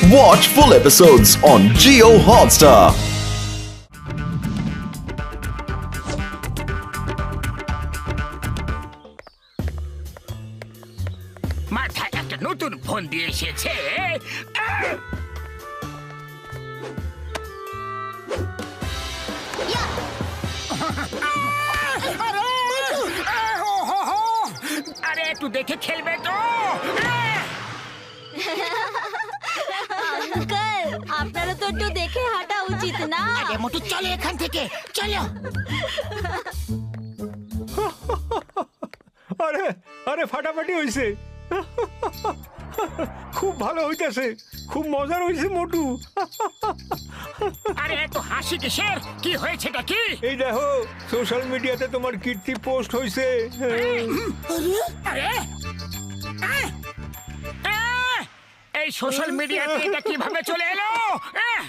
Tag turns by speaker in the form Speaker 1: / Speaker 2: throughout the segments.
Speaker 1: Watch full episodes on Jio Hotstar.
Speaker 2: মাথায় একটা নতুন ফোন দিয়ে এসেছে। আরে একটু দেখে খেলবে তো।
Speaker 3: আঙ্কেল আপনারা তো একটু দেখে হাঁটা উচিত না।
Speaker 2: আরে মোটু চলো এখান থেকে, চলো।
Speaker 4: আরে আরে ফাটাফাটি হইছে, খুব ভালো হইতাছে, খুব মজার হইছে মোটু।
Speaker 2: আরে এত হাসি কিসের? কি হয়েছেটা কি?
Speaker 4: এই দেখো সোশ্যাল মিডিয়াতে তোমার কীর্তি পোস্ট হইছে।
Speaker 2: আরে এই সোশ্যাল মিডিয়াতে এটা কিভাবে চলে এলো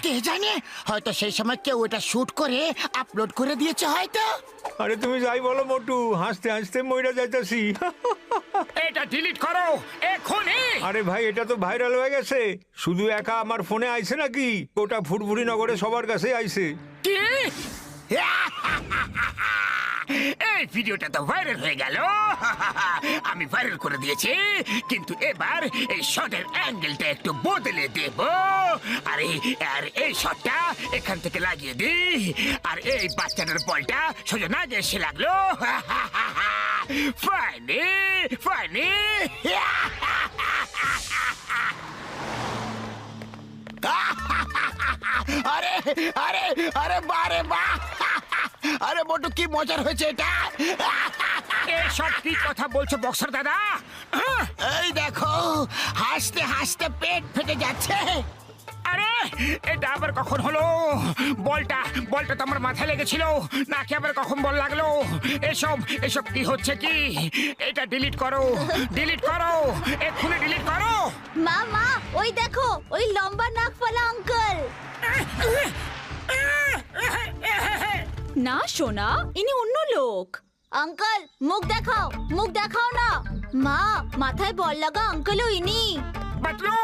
Speaker 2: কে জানে? হয়তো সেই সময় কেউ এটা শুট করে আপলোড করে দিয়েছে হয়তো।
Speaker 4: আরে তুমি যাই বলো মোটু, হাসতে হাসতে মইরা যাইতাছি।
Speaker 2: এটা ডিলিট করো এখনই।
Speaker 4: আরে ভাই এটা তো ভাইরাল হয়ে গেছে, শুধু একা আমার ফোনে আইছে নাকি, ওটা ফুটফুরি নগরে সবার কাছে আইছে।
Speaker 2: কি? এই ভিডিওটা তো ভাইরাল হয়ে গেল। আমি ভাইরাল করে দিয়েছি, কিন্তু এবার এই শটের অ্যাঙ্গেলটা একটু বদলে দেব। আর এই শটটা এখান থেকে লাগিয়ে দিই, আর এই বাচ্চাটার বলটা সোজা না গিয়ে এসে লাগলো। Funny funny. আরে আরে আরে বারে বা। আরে মোটু কি মজার হয়েছে এটা। এসব কি কথা বলছো বক্সার দাদা? এই দেখো হাসতে হাসতে পেট ফেটে যাচ্ছে। আরে এটা আবার কখন হলো? বলটা তো আমার মাথায় লেগেছিল, নাকি আবার কখন বল লাগলো? এসব কি হচ্ছে কি? এটা ডিলিট করো, ডিলিট করো, এক্ষুনি ডিলিট করো।
Speaker 3: মা মা ওই দেখো ওই লম্বা নাকওয়ালা আঙ্কেল।
Speaker 5: না সোনা, ইনি অন্য লোক।
Speaker 3: আঙ্কেল মুখ দেখাও, মুখ দেখাও না। মা মাথায় বল লাগা আঙ্কেলও ইনি।
Speaker 2: বাটলু,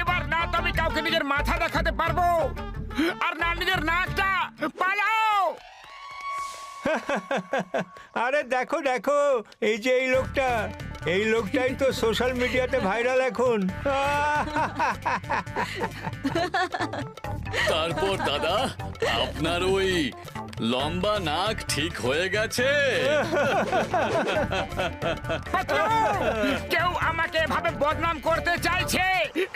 Speaker 2: এবার না তো আমি কাউকে নিজের মাথা দেখাতে পারবো, আর না নিজের নাকটা। পালাও।
Speaker 4: আরে দেখো দেখো, এই যে এই লোকটাই তো সোশ্যাল মিডিয়াতে ভাইরাল এখন।
Speaker 6: তারপর দাদা আপনার ওই লম্বা নাক ঠিক হয়ে গেছে?
Speaker 2: বাটলু, কেউ আমাকে এভাবে বদনাম করতে চাইছে।